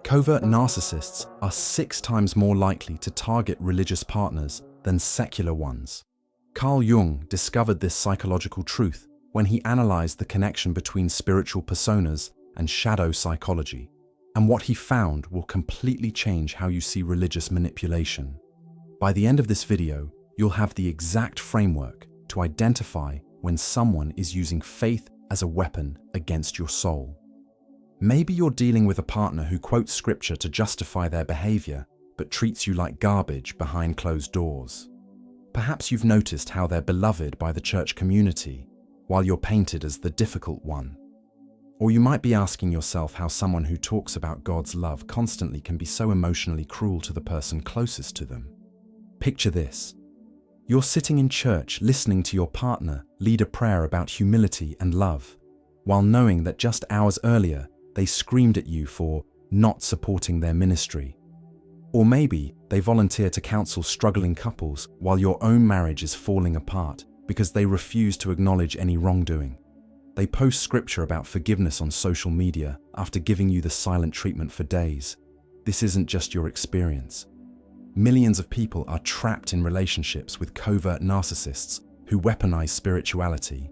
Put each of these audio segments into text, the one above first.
Covert narcissists are 6 times more likely to target religious partners than secular ones. Carl Jung discovered this psychological truth when he analyzed the connection between spiritual personas and shadow psychology. And what he found will completely change how you see religious manipulation. By the end of this video, you'll have the exact framework to identify when someone is using faith as a weapon against your soul. Maybe you're dealing with a partner who quotes scripture to justify their behavior, but treats you like garbage behind closed doors. Perhaps you've noticed how they're beloved by the church community, while you're painted as the difficult one. Or you might be asking yourself how someone who talks about God's love constantly can be so emotionally cruel to the person closest to them. Picture this. You're sitting in church listening to your partner lead a prayer about humility and love, while knowing that just hours earlier they screamed at you for not supporting their ministry. Or maybe they volunteer to counsel struggling couples while your own marriage is falling apart because they refuse to acknowledge any wrongdoing. They post scripture about forgiveness on social media after giving you the silent treatment for days. This isn't just your experience. Millions of people are trapped in relationships with covert narcissists who weaponize spirituality,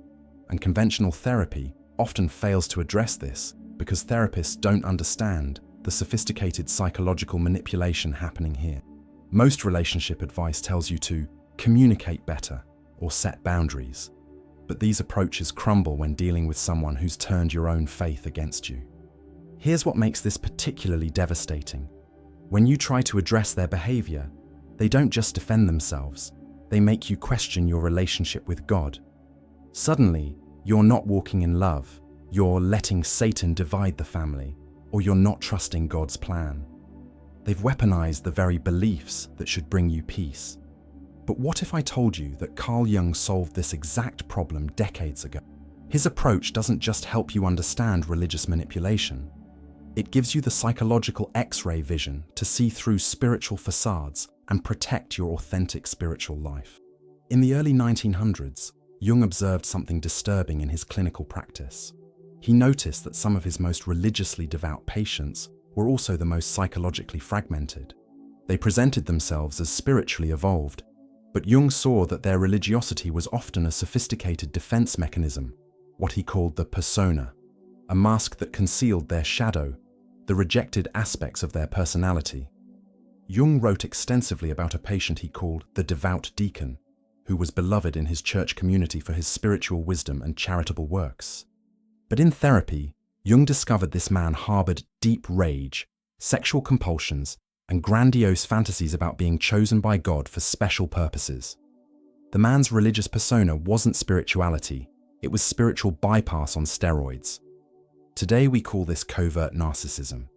and conventional therapy often fails to address this because therapists don't understand the sophisticated psychological manipulation happening here. Most relationship advice tells you to communicate better or set boundaries, but these approaches crumble when dealing with someone who's turned your own faith against you. Here's what makes this particularly devastating. When you try to address their behavior, they don't just defend themselves, they make you question your relationship with God. Suddenly, you're not walking in love, you're letting Satan divide the family, or you're not trusting God's plan. They've weaponized the very beliefs that should bring you peace. But what if I told you that Carl Jung solved this exact problem decades ago? His approach doesn't just help you understand religious manipulation. It gives you the psychological X-ray vision to see through spiritual facades and protect your authentic spiritual life. In the early 1900s, Jung observed something disturbing in his clinical practice. He noticed that some of his most religiously devout patients were also the most psychologically fragmented. They presented themselves as spiritually evolved, but Jung saw that their religiosity was often a sophisticated defense mechanism, what he called the persona, a mask that concealed their shadow, the rejected aspects of their personality. Jung wrote extensively about a patient he called the devout deacon, who was beloved in his church community for his spiritual wisdom and charitable works. But in therapy, Jung discovered this man harbored deep rage, sexual compulsions, and grandiose fantasies about being chosen by God for special purposes. The man's religious persona wasn't spirituality, it was spiritual bypass on steroids. Today we call this covert narcissism,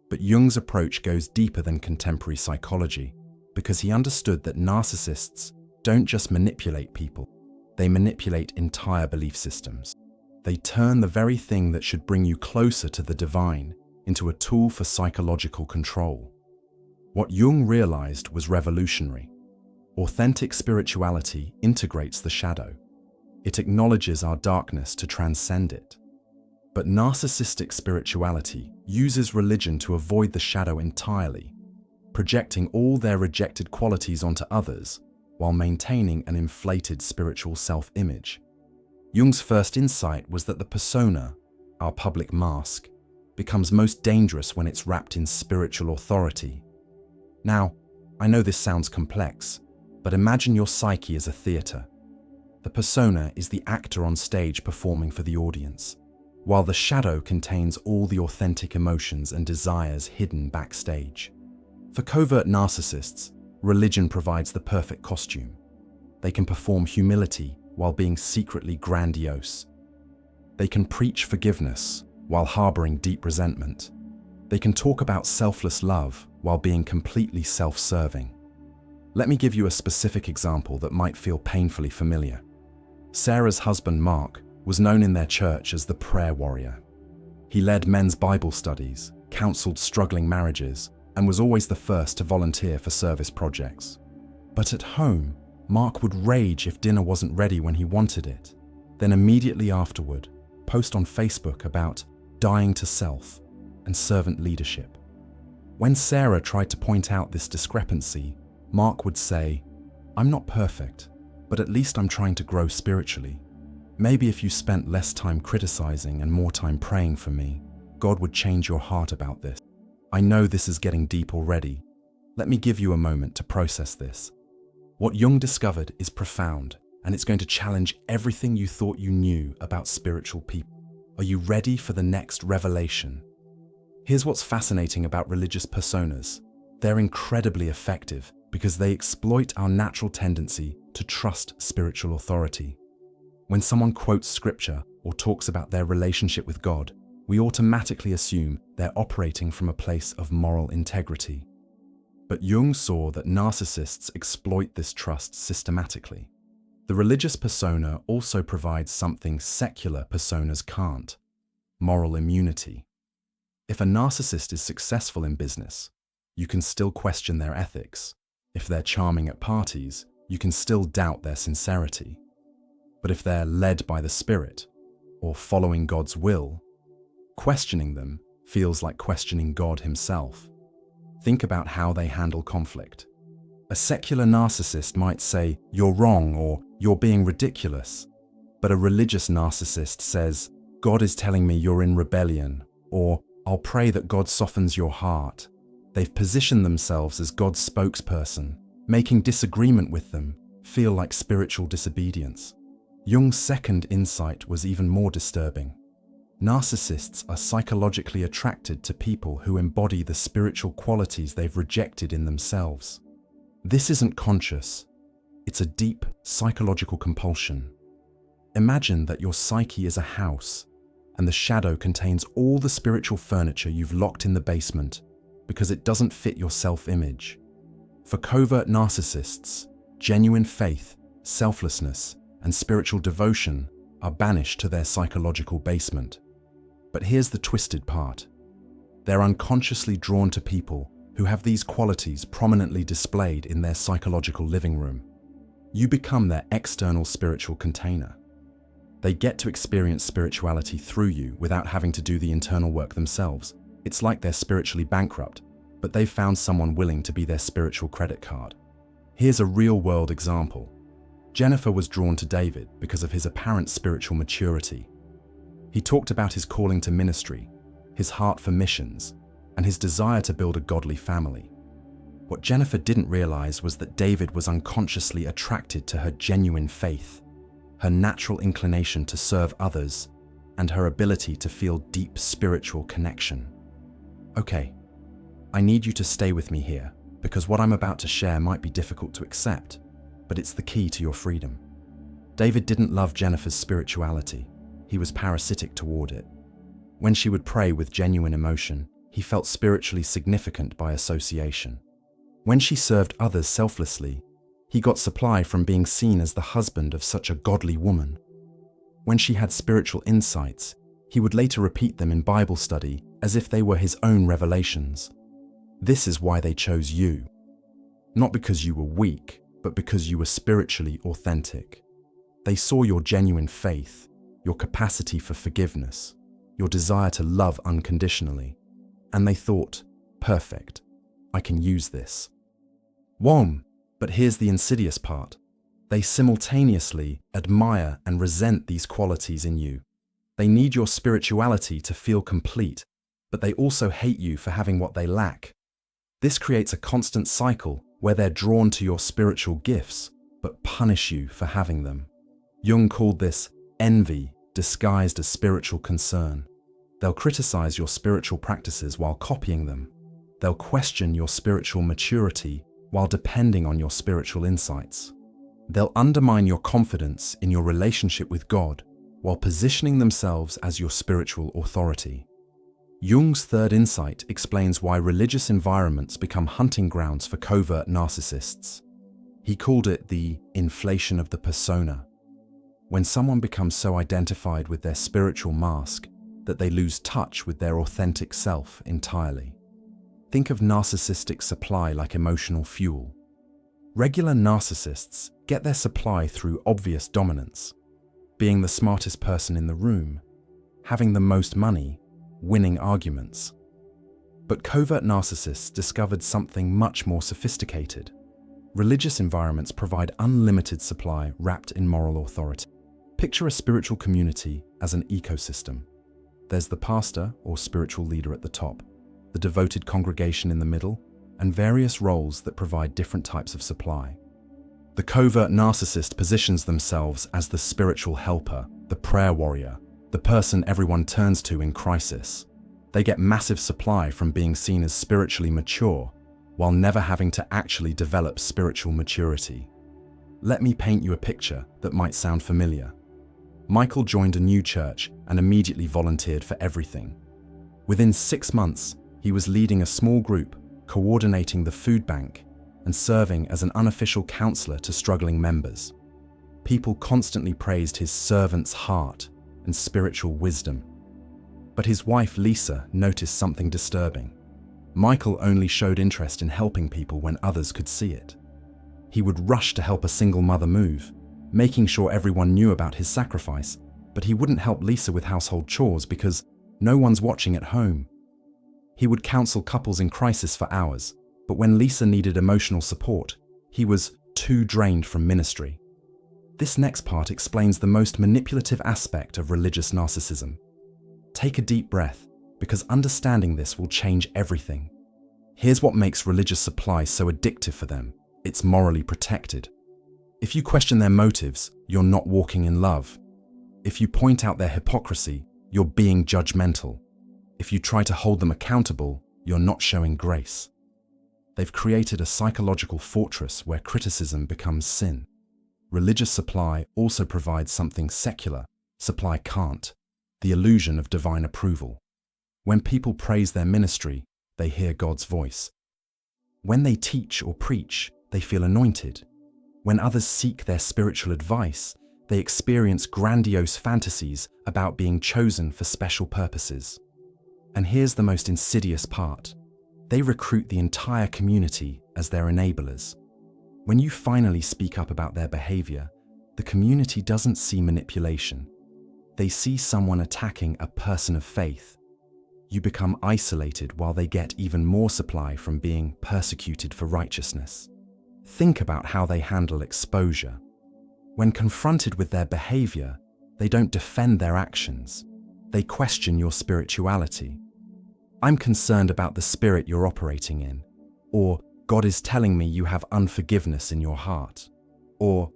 but Jung's approach goes deeper than contemporary psychology because he understood that narcissists don't just manipulate people, they manipulate entire belief systems. They turn the very thing that should bring you closer to the divine into a tool for psychological control. What Jung realized was revolutionary. Authentic spirituality integrates the shadow. It acknowledges our darkness to transcend it. But narcissistic spirituality uses religion to avoid the shadow entirely, projecting all their rejected qualities onto others while maintaining an inflated spiritual self-image. Jung's first insight was that the persona, our public mask, becomes most dangerous when it's wrapped in spiritual authority. Now, I know this sounds complex, but imagine your psyche as a theater. The persona is the actor on stage performing for the audience, while the shadow contains all the authentic emotions and desires hidden backstage. For covert narcissists, religion provides the perfect costume. They can perform humility while being secretly grandiose. They can preach forgiveness while harboring deep resentment. They can talk about selfless love while being completely self-serving. Let me give you a specific example that might feel painfully familiar. Sarah's husband, Mark, was known in their church as the prayer warrior. He led men's Bible studies, counseled struggling marriages, and was always the first to volunteer for service projects. But at home, Mark would rage if dinner wasn't ready when he wanted it, then immediately afterward, post on Facebook about dying to self and servant leadership. When Sarah tried to point out this discrepancy, Mark would say, "I'm not perfect, but at least I'm trying to grow spiritually. Maybe if you spent less time criticizing and more time praying for me, God would change your heart about this." I know this is getting deep already. Let me give you a moment to process this. What Jung discovered is profound, and it's going to challenge everything you thought you knew about spiritual people. Are you ready for the next revelation? Here's what's fascinating about religious personas. They're incredibly effective because they exploit our natural tendency to trust spiritual authority. When someone quotes scripture or talks about their relationship with God, we automatically assume they're operating from a place of moral integrity. But Jung saw that narcissists exploit this trust systematically. The religious persona also provides something secular personas can't: moral immunity. If a narcissist is successful in business, you can still question their ethics. If they're charming at parties, you can still doubt their sincerity. But if they're led by the Spirit, or following God's will, questioning them feels like questioning God himself. Think about how they handle conflict. A secular narcissist might say, "You're wrong," or "You're being ridiculous." But a religious narcissist says, "God is telling me you're in rebellion," or "I'll pray that God softens your heart." They've positioned themselves as God's spokesperson, making disagreement with them feel like spiritual disobedience. Jung's second insight was even more disturbing. Narcissists are psychologically attracted to people who embody the spiritual qualities they've rejected in themselves. This isn't conscious. It's a deep psychological compulsion. Imagine that your psyche is a house, and the shadow contains all the spiritual furniture you've locked in the basement because it doesn't fit your self-image. For covert narcissists, genuine faith, selflessness, and spiritual devotion are banished to their psychological basement. But here's the twisted part. They're unconsciously drawn to people who have these qualities prominently displayed in their psychological living room. You become their external spiritual container. They get to experience spirituality through you without having to do the internal work themselves. It's like they're spiritually bankrupt, but they've found someone willing to be their spiritual credit card. Here's a real-world example. Jennifer was drawn to David because of his apparent spiritual maturity. He talked about his calling to ministry, his heart for missions, and his desire to build a godly family. What Jennifer didn't realize was that David was unconsciously attracted to her genuine faith, her natural inclination to serve others, and her ability to feel deep spiritual connection. Okay, I need you to stay with me here, because what I'm about to share might be difficult to accept, but it's the key to your freedom. David didn't love Jennifer's spirituality. He was parasitic toward it. When she would pray with genuine emotion, he felt spiritually significant by association. When she served others selflessly, he got supply from being seen as the husband of such a godly woman. When she had spiritual insights, he would later repeat them in Bible study as if they were his own revelations. This is why they chose you. Not because you were weak, but because you were spiritually authentic. They saw your genuine faith, your capacity for forgiveness, your desire to love unconditionally, and they thought, perfect, I can use this. Whom, but here's the insidious part. They simultaneously admire and resent these qualities in you. They need your spirituality to feel complete, but they also hate you for having what they lack. This creates a constant cycle where they're drawn to your spiritual gifts, but punish you for having them. Jung called this envy disguised as spiritual concern. They'll criticize your spiritual practices while copying them. They'll question your spiritual maturity while depending on your spiritual insights. They'll undermine your confidence in your relationship with God while positioning themselves as your spiritual authority. Jung's third insight explains why religious environments become hunting grounds for covert narcissists. He called it the inflation of the persona. When someone becomes so identified with their spiritual mask that they lose touch with their authentic self entirely. Think of narcissistic supply like emotional fuel. Regular narcissists get their supply through obvious dominance, being the smartest person in the room, having the most money, winning arguments. But covert narcissists discovered something much more sophisticated. Religious environments provide unlimited supply wrapped in moral authority. Picture a spiritual community as an ecosystem. There's the pastor or spiritual leader at the top, the devoted congregation in the middle, and various roles that provide different types of supply. The covert narcissist positions themselves as the spiritual helper, the prayer warrior, the person everyone turns to in crisis. They get massive supply from being seen as spiritually mature, while never having to actually develop spiritual maturity. Let me paint you a picture that might sound familiar. Michael joined a new church and immediately volunteered for everything. Within 6 months, he was leading a small group, coordinating the food bank, and serving as an unofficial counselor to struggling members. People constantly praised his servant's heart and spiritual wisdom. But his wife Lisa noticed something disturbing. Michael only showed interest in helping people when others could see it. He would rush to help a single mother move, making sure everyone knew about his sacrifice, but he wouldn't help Lisa with household chores because no one's watching at home. He would counsel couples in crisis for hours, but when Lisa needed emotional support, he was too drained from ministry. This next part explains the most manipulative aspect of religious narcissism. Take a deep breath, because understanding this will change everything. Here's what makes religious supply so addictive for them. It's morally protected. If you question their motives, you're not walking in love. If you point out their hypocrisy, you're being judgmental. If you try to hold them accountable, you're not showing grace. They've created a psychological fortress where criticism becomes sin. Religious supply also provides something secular supply can't: the illusion of divine approval. When people praise their ministry, they hear God's voice. When they teach or preach, they feel anointed. When others seek their spiritual advice, they experience grandiose fantasies about being chosen for special purposes. And here's the most insidious part. They recruit the entire community as their enablers. When you finally speak up about their behavior, the community doesn't see manipulation. They see someone attacking a person of faith. You become isolated while they get even more supply from being persecuted for righteousness. Think about how they handle exposure. When confronted with their behavior, they don't defend their actions. They question your spirituality. I'm concerned about the spirit you're operating in. Or, God is telling me you have unforgiveness in your heart. Or,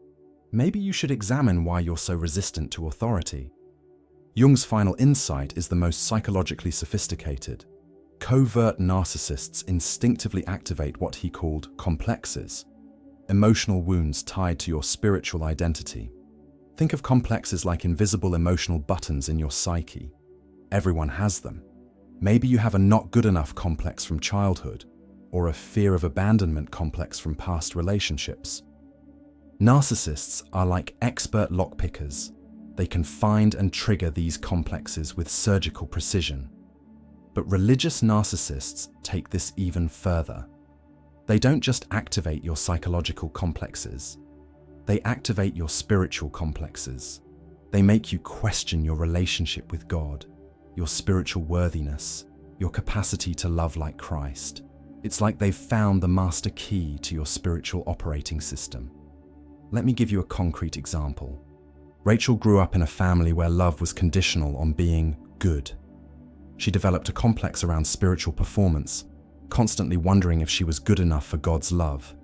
maybe you should examine why you're so resistant to authority. Jung's final insight is the most psychologically sophisticated. Covert narcissists instinctively activate what he called complexes, emotional wounds tied to your spiritual identity. Think of complexes like invisible emotional buttons in your psyche. Everyone has them. Maybe you have a not good enough complex from childhood, or a fear of abandonment complex from past relationships. Narcissists are like expert lockpickers. They can find and trigger these complexes with surgical precision. But religious narcissists take this even further. They don't just activate your psychological complexes. They activate your spiritual complexes. They make you question your relationship with God, your spiritual worthiness, your capacity to love like Christ. It's like they've found the master key to your spiritual operating system. Let me give you a concrete example. Rachel grew up in a family where love was conditional on being good. She developed a complex around spiritual performance, constantly wondering if she was good enough for God's love.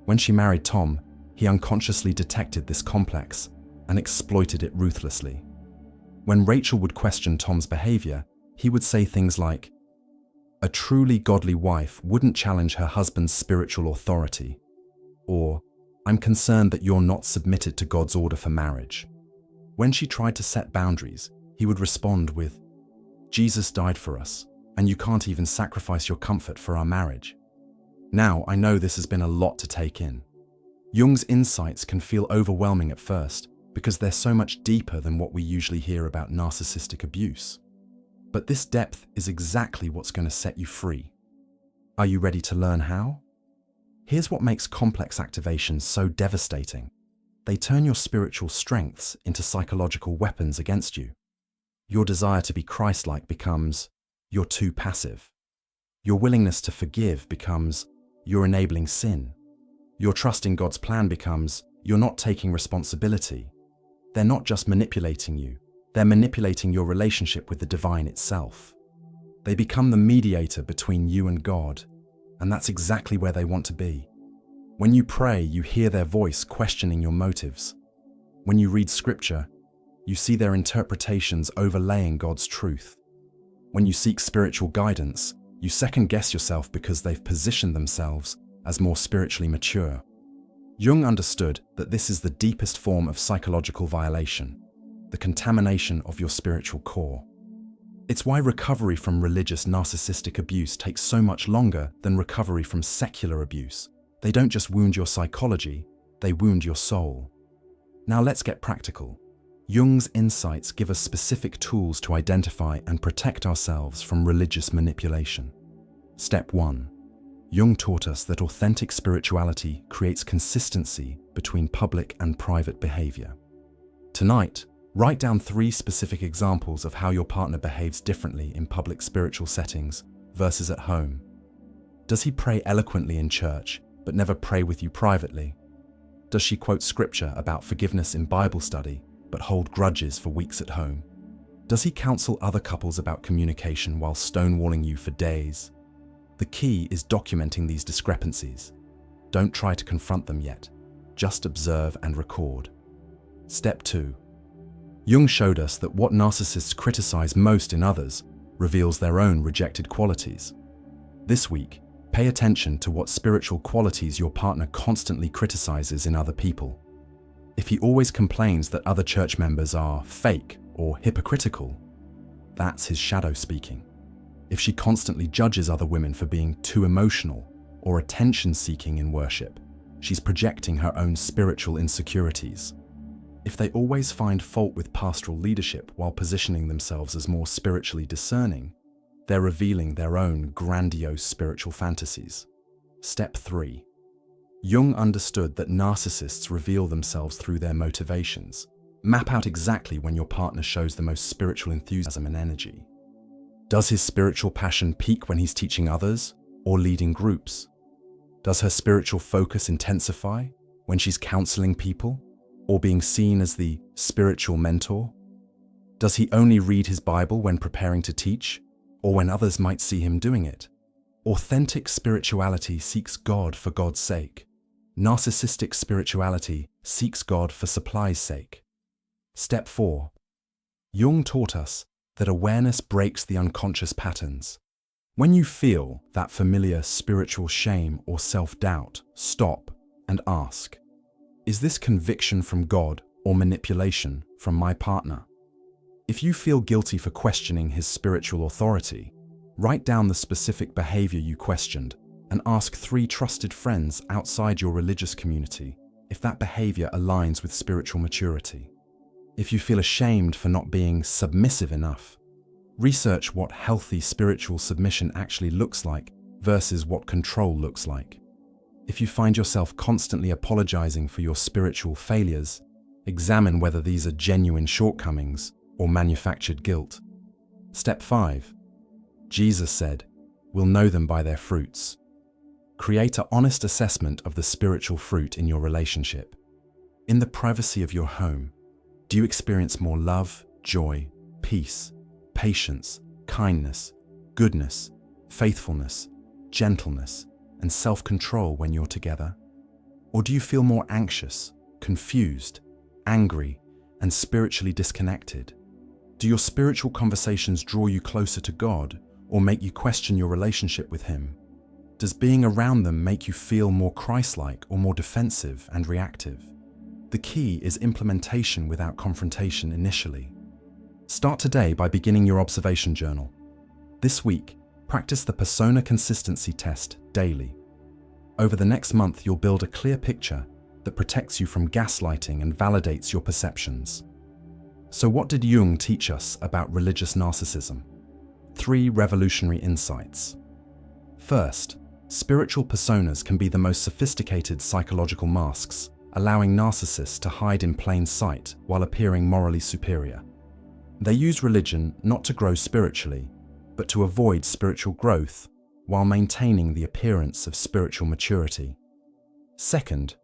When she married Tom, he unconsciously detected this complex and exploited it ruthlessly. When Rachel would question Tom's behavior, he would say things like, "A truly godly wife wouldn't challenge her husband's spiritual authority," or, "I'm concerned that you're not submitted to God's order for marriage." When she tried to set boundaries, he would respond with, "Jesus died for us, and you can't even sacrifice your comfort for our marriage." Now, I know this has been a lot to take in. Jung's insights can feel overwhelming at first because they're so much deeper than what we usually hear about narcissistic abuse. But this depth is exactly what's going to set you free. Are you ready to learn how? Here's what makes complex activations so devastating. They turn your spiritual strengths into psychological weapons against you. Your desire to be Christ-like becomes, "You're too passive." Your willingness to forgive becomes, you're enabling sin. Your trust in God's plan becomes, you're not taking responsibility. They're not just manipulating you, they're manipulating your relationship with the divine itself. They become the mediator between you and God, and that's exactly where they want to be. When you pray, you hear their voice questioning your motives. When you read scripture, you see their interpretations overlaying God's truth. When you seek spiritual guidance, you second-guess yourself because they've positioned themselves as more spiritually mature. Jung understood that this is the deepest form of psychological violation, the contamination of your spiritual core. It's why recovery from religious narcissistic abuse takes so much longer than recovery from secular abuse. They don't just wound your psychology, they wound your soul. Now let's get practical. Jung's insights give us specific tools to identify and protect ourselves from religious manipulation. Step 1. Jung taught us that authentic spirituality creates consistency between public and private behavior. Tonight, write down 3 specific examples of how your partner behaves differently in public spiritual settings versus at home. Does he pray eloquently in church, but never pray with you privately? Does she quote scripture about forgiveness in Bible study, but hold grudges for weeks at home? Does he counsel other couples about communication while stonewalling you for days? The key is documenting these discrepancies. Don't try to confront them yet. Just observe and record. Step 2. Jung showed us that what narcissists criticize most in others reveals their own rejected qualities. This week, pay attention to what spiritual qualities your partner constantly criticizes in other people. If he always complains that other church members are fake or hypocritical, that's his shadow speaking. If she constantly judges other women for being too emotional or attention-seeking in worship, she's projecting her own spiritual insecurities. If they always find fault with pastoral leadership while positioning themselves as more spiritually discerning, they're revealing their own grandiose spiritual fantasies. Step 3. Jung understood that narcissists reveal themselves through their motivations. Map out exactly when your partner shows the most spiritual enthusiasm and energy. Does his spiritual passion peak when he's teaching others or leading groups? Does her spiritual focus intensify when she's counseling people or being seen as the spiritual mentor? Does he only read his Bible when preparing to teach or when others might see him doing it? Authentic spirituality seeks God for God's sake. Narcissistic spirituality seeks God for supply's sake. Step 4. Jung taught us that awareness breaks the unconscious patterns. When you feel that familiar spiritual shame or self-doubt, stop and ask, is this conviction from God or manipulation from my partner? If you feel guilty for questioning his spiritual authority, write down the specific behavior you questioned and ask 3 trusted friends outside your religious community if that behavior aligns with spiritual maturity. If you feel ashamed for not being submissive enough, research what healthy spiritual submission actually looks like versus what control looks like. If you find yourself constantly apologizing for your spiritual failures, examine whether these are genuine shortcomings or manufactured guilt. Step 5. Jesus said, "We'll know them by their fruits." Create an honest assessment of the spiritual fruit in your relationship. In the privacy of your home, do you experience more love, joy, peace, patience, kindness, goodness, faithfulness, gentleness, and self-control when you're together? Or do you feel more anxious, confused, angry, and spiritually disconnected? Do your spiritual conversations draw you closer to God or make you question your relationship with Him? Does being around them make you feel more Christ-like or more defensive and reactive? The key is implementation without confrontation initially. Start today by beginning your observation journal. This week, practice the persona consistency test daily. Over the next month, you'll build a clear picture that protects you from gaslighting and validates your perceptions. So what did Jung teach us about religious narcissism? 3 revolutionary insights. First, spiritual personas can be the most sophisticated psychological masks, allowing narcissists to hide in plain sight while appearing morally superior. They use religion not to grow spiritually, but to avoid spiritual growth while maintaining the appearance of spiritual maturity. Second,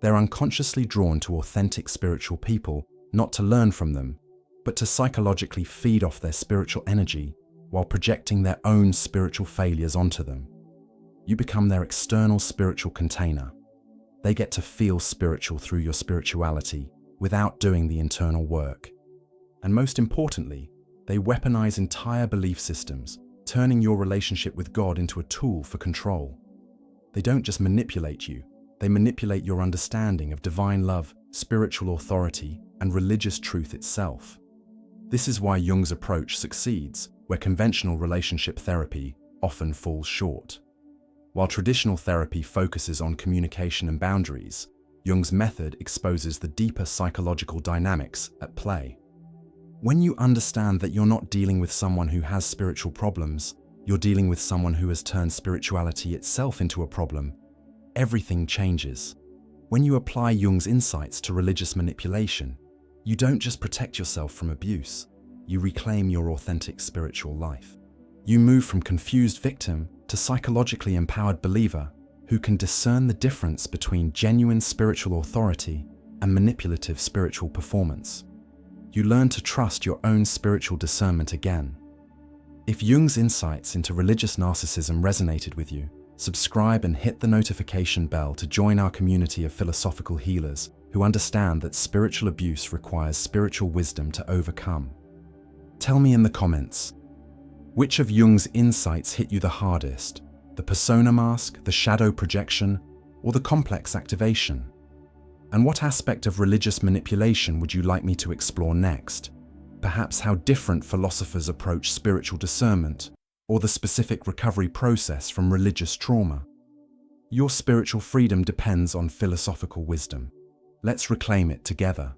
they're unconsciously drawn to authentic spiritual people, not to learn from them, but to psychologically feed off their spiritual energy while projecting their own spiritual failures onto them. You become their external spiritual container. They get to feel spiritual through your spirituality without doing the internal work. And most importantly, they weaponize entire belief systems, turning your relationship with God into a tool for control. They don't just manipulate you, they manipulate your understanding of divine love, spiritual authority, and religious truth itself. This is why Jung's approach succeeds, where conventional relationship therapy often falls short. While traditional therapy focuses on communication and boundaries, Jung's method exposes the deeper psychological dynamics at play. When you understand that you're not dealing with someone who has spiritual problems, you're dealing with someone who has turned spirituality itself into a problem, everything changes. When you apply Jung's insights to religious manipulation, you don't just protect yourself from abuse, you reclaim your authentic spiritual life. You move from confused victim to psychologically empowered believer who can discern the difference between genuine spiritual authority and manipulative spiritual performance. You learn to trust your own spiritual discernment again. If Jung's insights into religious narcissism resonated with you, subscribe and hit the notification bell to join our community of philosophical healers who understand that spiritual abuse requires spiritual wisdom to overcome. Tell me in the comments, which of Jung's insights hit you the hardest? The persona mask, the shadow projection, or the complex activation? And what aspect of religious manipulation would you like me to explore next? Perhaps how different philosophers approach spiritual discernment, or the specific recovery process from religious trauma. Your spiritual freedom depends on philosophical wisdom. Let's reclaim it together.